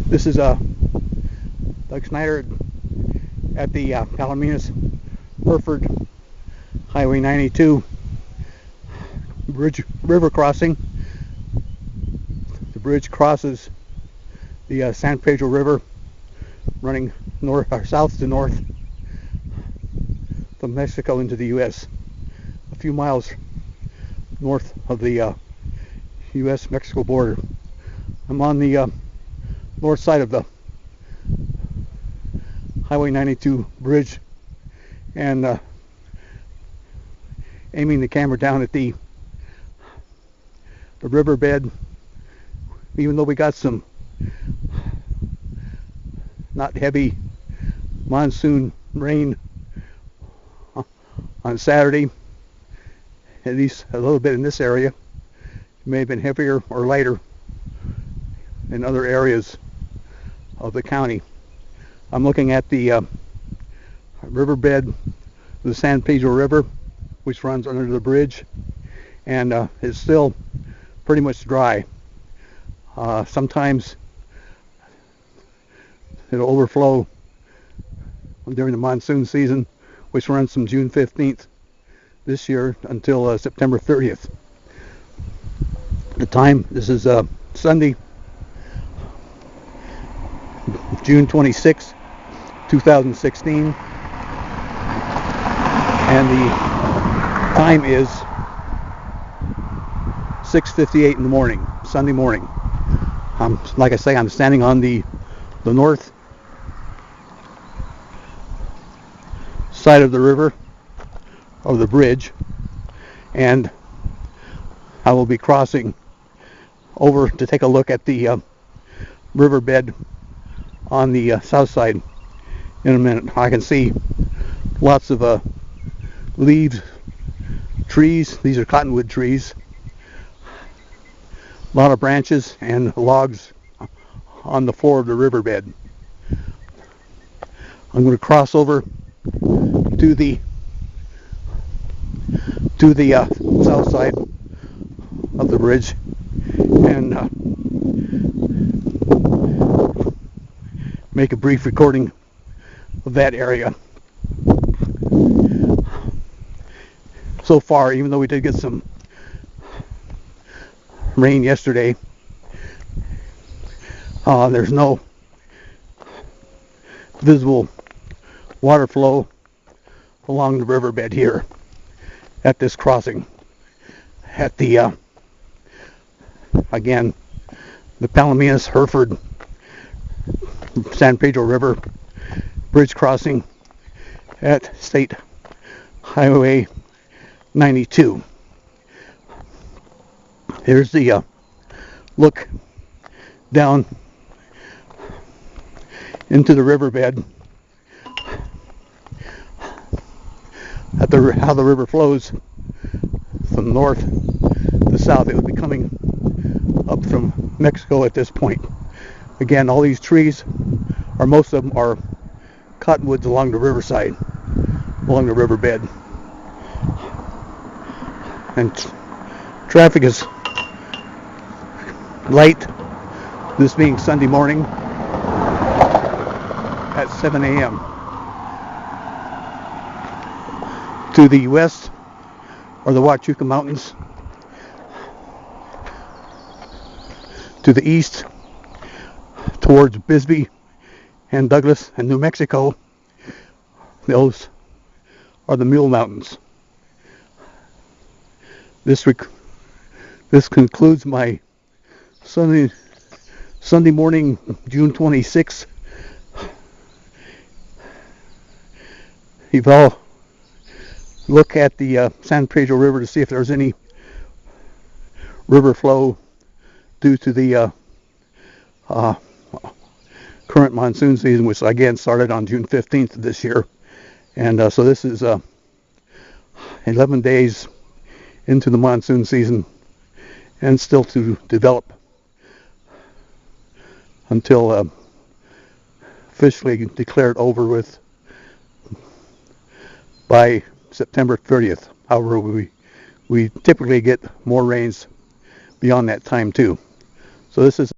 This is Doug Snyder at the Palominas, Hereford, Highway 92 bridge river crossing. The bridge crosses the San Pedro River, running north or south to north from Mexico into the U.S. A few miles north of the U.S.-Mexico border. I'm on the north side of the Highway 92 bridge and aiming the camera down at the riverbed. Even though we got some not heavy monsoon rain on Saturday, at least a little bit in this area. It may have been heavier or lighter in other areas of the county. I'm looking at the riverbed of the San Pedro River, which runs under the bridge, and is still pretty much dry. Sometimes it'll overflow during the monsoon season, which runs from June 15th this year until September 30th. The time, this is Sunday, June 26, 2016, and the time is 6:58 in the morning, Sunday morning. Like I say, I'm standing on the north side of the river, of the bridge, and I will be crossing over to take a look at the riverbed on the south side in a minute. I can see lots of leaves, trees. These are cottonwood trees. A lot of branches and logs on the floor of the riverbed. I'm going to cross over to the south side of the bridge and make a brief recording of that area. So far, even though we did get some rain yesterday, there's no visible water flow along the riverbed here at this crossing at the again, the Palominas, Hereford, San Pedro River bridge crossing at State Highway 92. Here's the look down into the riverbed at how the river flows from north to south. It would be coming up from Mexico at this point. Again, all these trees, or most of them, are cottonwoods along the riverside, along the riverbed. And traffic is light, this being Sunday morning at 7 a.m. To the west are the Huachuca Mountains. To the east, towards Bisbee and Douglas and New Mexico, those are the Mule Mountains. This concludes my Sunday morning, June 26th. You've all look at the San Pedro River to see if there's any river flow due to the current monsoon season, which again started on June 15th of this year. And so this is 11 days into the monsoon season and still to develop until officially declared over with by September 30th. However, we typically get more rains beyond that time too. So this is